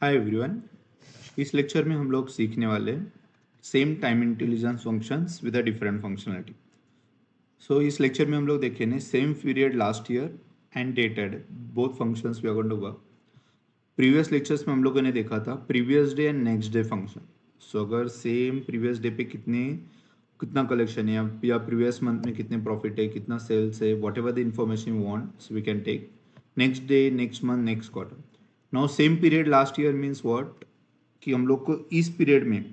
Hi everyone. इस lecture में हम लोग सीखने वाले same time intelligence functions with a different functionality. So इस लेक्चर में हम लोग देखेंगे same period last year and dated both functions we are going to work. Previous lectures में हम लोगों ने देखा था previous day and next day function. So अगर सेम प्रीवियस डे पे कितना कलेक्शन है या प्रीवियस मंथ में कितने प्रॉफिट है, कितना सेल्स है, whatever the information you want so we can take next day, next month, next quarter. Now same period last year means what कि हम लोग को इस पीरियड में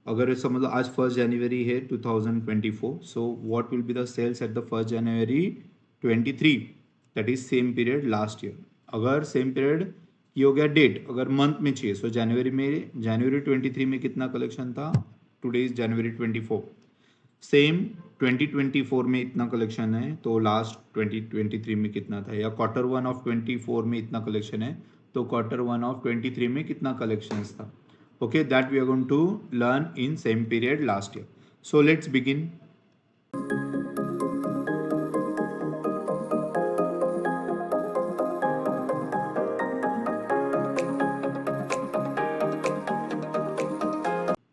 अगर समझ लो आज 1 जनवरी है 2024, so what will be the sales at the 1 January 23, that is same period last year. अगर सेम पीरियड ये हो गया डेट, अगर मंथ में चाहिए सो जनवरी 23 में कितना कलेक्शन था, टुडे इज जनवरी 24। सेम 2024 में इतना कलेक्शन है तो लास्ट 2023 में कितना था, या Q1 ऑफ 24 में इतना कलेक्शन है तो Q1 ऑफ 23 में कितना कलेक्शंस था। Okay, that we are going to learn in same period last year. So let's begin.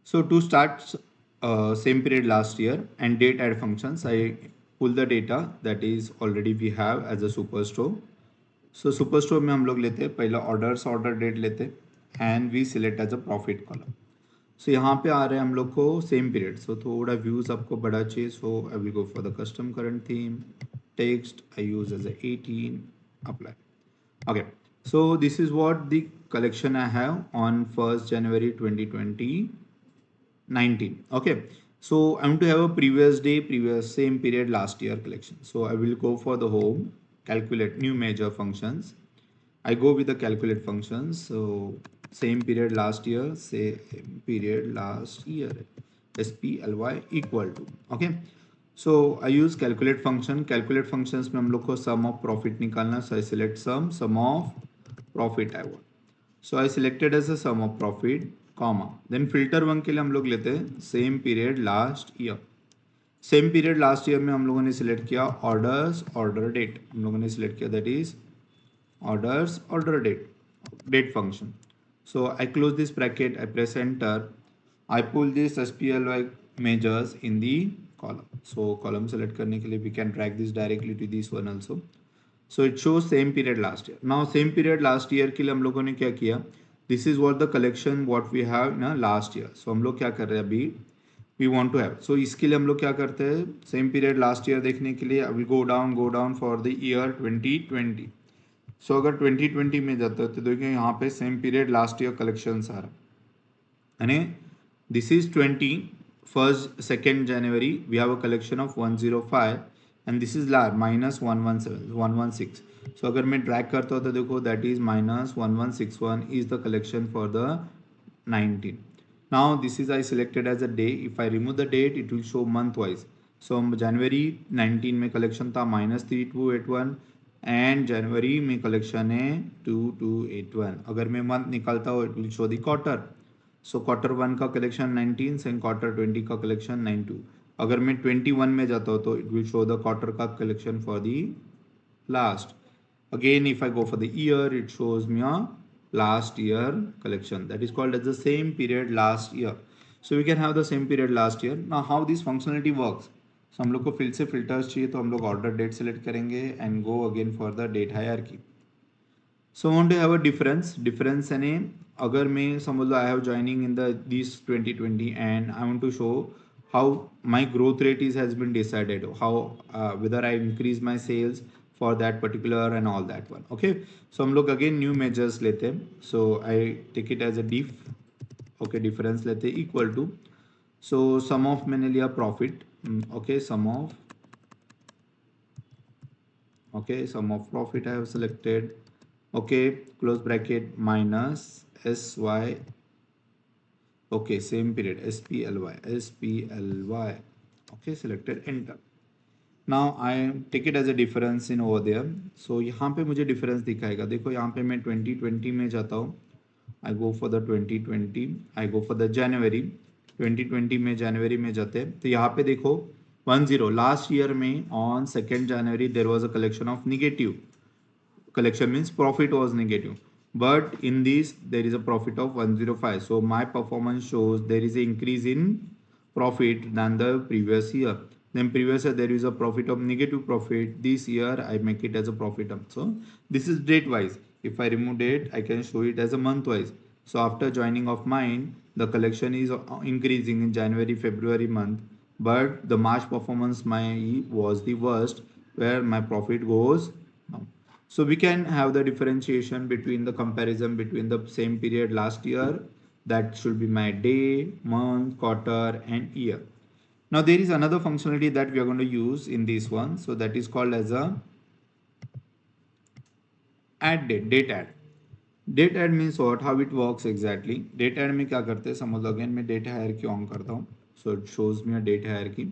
So to start same period last year and date add functions, I pull the data that is already we have as a superstore. So superstore में हम लोग लेते हैं पहला order date लेते हैं and we select as a profit column. So यहाँ पे आ रहे हैं हम लोग को सेम पीरियड। सो थोड़ा व्यूज आपको बड़ा चाहिए, so I will go for the custom current theme text I use as a 18 apply. Okay, so this is what the collection I have on 1st January 2019. Okay, so I want to have a previous day, previous same period last year collection. So I will go for the home, calculate new major functions. I go with the calculate functions. So same period last year, same period last year, SPLY equal to. Okay, so I use calculate function. Calculate functions में हम लोग को sum of profit निकालना, so I select sum of profit I want. So I selected as a sum of profit, comma. Then filter one के लिए हम लोग लेते हैं same period last year. Same period last year में हम लोगों ने सिलेक्ट किया ऑर्डर्स ऑर्डर डेट, हम लोगों ने सिलेक्ट किया that is orders order date function. So I close this bracket, I press enter, I pull this SPLY measures in the column. So column select करने के लिए we can drag this directly to this one also. So it shows same period last year. Now same period last year के लिए हम लोगों ने क्या किया, this is what the collection what we have in last year. So हम लोग क्या कर रहे हैं अभी, we want to have. So इसके लिए हम लोग क्या करते हैं, same period last year देखने के लिए I will go down for the year 2020. सो अगर 2020 में जाता है तो देखिए यहाँ पे same period last year collection आ रहा है, यानी this is 2nd January we have a collection of 105 and this is लार -116। सो अगर मैं ड्रैग करता हूँ तो देखो that is -1161 is the collection for the 19। Now this is I selected as a day, if I remove the date it will show month wise. So जनवरी 19 में collection था -3281 एंड जनवरी में कलेक्शन है 2281। अगर मैं मंथ निकालता हूँ it will show the quarter. So Q1 का कलेक्शन 19 एंड Q20 का कलेक्शन 92। अगर मैं 21 में जाता हूँ तो it will show the quarter का collection for the last. Again, if I go for the year, it shows me a last year collection. That is called as the same period last year. So we can have the same period last year. Now, how this functionality works? So हम लोग को फिर से filters चाहिए तो हम लोग order date select करेंगे and go again for the date hierarchy. So I want to have a difference यानी अगर मैं समझ लो I have joining in the this 2020 and I want to show how my growth rate is has been decided, how whether I increase my sales for that particular and all that one. Okay, so हम लोग again new measures लेते हैं. So I take it as a diff. Okay, difference लेते हैं equal to. So sum of मैंने लिया profit. Okay, sum of profit I have selected. Okay, close bracket minus sy. Okay, same period sply. Okay, selected enter. Now I take it as a difference in over there. So यहाँ पे मुझे difference दिखाएगा. देखो यहाँ पे मैं 2020 में जाता हूँ, I go for the 2020, I go for the January 2020 में जनवरी में जाते हैं तो यहाँ पे देखो 10 लास्ट ईयर में on 2nd January there was a collection of negative collection means profit was negative, but in this there is a profit of 105. So my performance shows there is an increase in profit than the previous year. Then previous year there is a profit of negative profit. This year I make it as a profit also. This is date wise. If I remove date, I can show it as a month wise. So after joining of mine, the collection is increasing in January, February month, but the March performance my was the worst, where my profit goes down. So we can have the differentiation between the comparison between the same period last year. That should be my day, month, quarter, and year. Now there is another functionality that we are going to use in this one. So that is called as a add date, date add. Date add means what, how it works exactly. Date add में क्या करते हैं समझ लो. Again मैं date hierarchy on करता हूँ. So it shows me date hierarchy.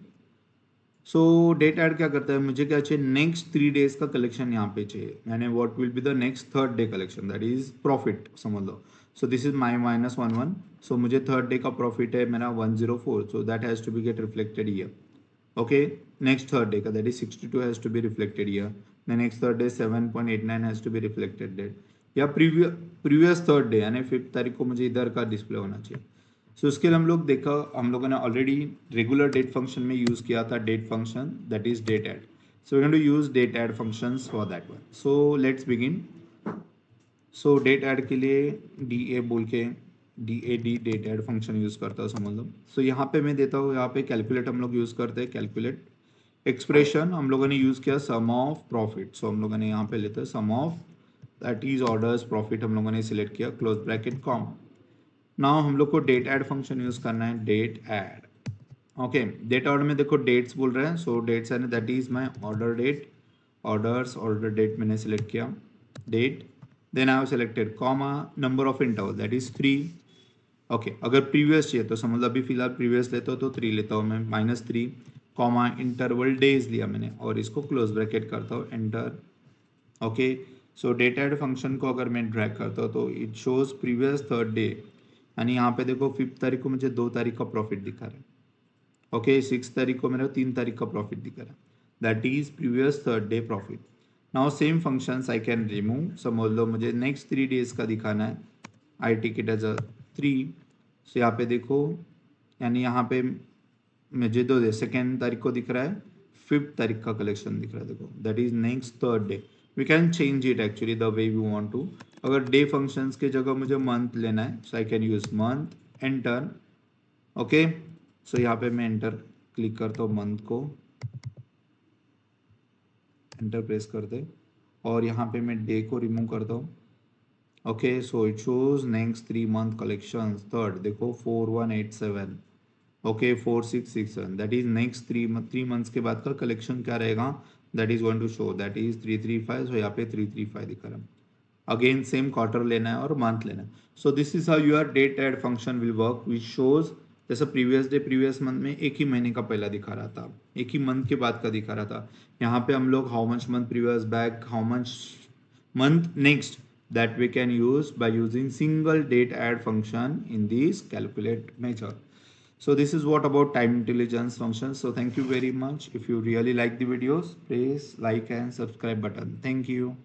So date add क्या करता है, मुझे क्या चाहिए, नेक्स्ट 3 days का कलेक्शन यहाँ पे चाहिए. यानी what will be the next third day collection, that is profit समझ लो. सो दिस इज माई -11. सो मुझे थर्ड डे का प्रॉफिट है मेरा 104. So that has to be get reflected year. Okay, next third day का that is 62 has to be reflected year. The next third day 7.89 has to be reflected date. या previous third day यानी 5th तारीख को मुझे इधर का display होना चाहिए. सो इसके लिए हम लोग देखा, हम लोगों ने ऑलरेडी रेगुलर डेट फंक्शन में यूज़ किया था date function, that is date add. So we going to use date add functions for that one. So let's begin. So date add के लिए डी ए बोल के DAD date add function use करता हूँ समझ लो. सो यहाँ पे मैं देता हूँ, यहाँ पे कैलकुलेट हम लोग यूज़ करते हैं. कैलकुलेट एक्सप्रेशन हम लोगों ने यूज़ किया सम ऑफ प्रॉफिट. सो हम लोगों ने यहाँ पे लेते हैं sum of that is orders profit हम लोगों ने सिलेक्ट किया, क्लोज ब्रैकेट कॉम. नाउ हम लोग को डेट ऐड फंक्शन यूज़ करना है, date add. Okay, date add में देखो डेट्स बोल रहे हैं. सो डेट्स है that is my order date. Order date मैंने सेलेक्ट किया, date. Then I have selected comma, number of interval that is 3. Okay, अगर प्रीवियस चाहिए तो समझ लो अभी फिलहाल प्रीवियस लेता हूँ तो 3 लेता हूँ मैं, -3 कॉमा इंटरवल डेज लिया मैंने और इसको क्लोज ब्रैकेट करता हूँ, एंटर. ओके, सो डेट ऐड फंक्शन को अगर मैं ड्रैग करता हूँ तो it shows previous third day. यानी यहाँ पे देखो 5th तारीख को मुझे 2 तारीख का प्रॉफिट दिखा रहा है. ओके, 6th तारीख को मेरा 3 तारीख का प्रॉफिट दिखा रहा है, that is previous third day profit. Now same functions I can remove. समझ लो मुझे नेक्स्ट 3 days का दिखाना है, I take it as a 3. सो यहाँ पे देखो, यानी यहाँ पे मुझे 2 तारीख को दिख रहा है, 5th तारीख का कलेक्शन दिख रहा है देखो, that is next third day. We can change it actually the way we want to. अगर डे फंक्शंस के जगह मुझे मंथ लेना है, so I can use month, enter. Okay, so यहाँ पे मैं एंटर क्लिक करता हूँ, मंथ को एंटर प्रेस करते और यहाँ पे मैं डे को रिमूव करता हूँ. Okay, so it shows next 3 month collections. Third देखो 4187. Okay, 4667 that is next 3 months के बाद का कलेक्शन क्या रहेगा, that is going to show that is 335. सो यहाँ पे 335 दिखा रहा है. अगेन सेम क्वार्टर लेना है और मंथ लेना है. So this is how your date add function will work, which shows जैसे प्रीवियस डे प्रीवियस मंथ में एक ही महीने का पहला दिखा रहा था, एक ही मंथ के बाद का दिखा रहा था. यहाँ पे हम लोग how much month previous back, how much month next, that we can use by using single date add function in this calculate measure. So this is what about time intelligence function. So thank you very much. If you really like the videos, please like and subscribe button. Thank you.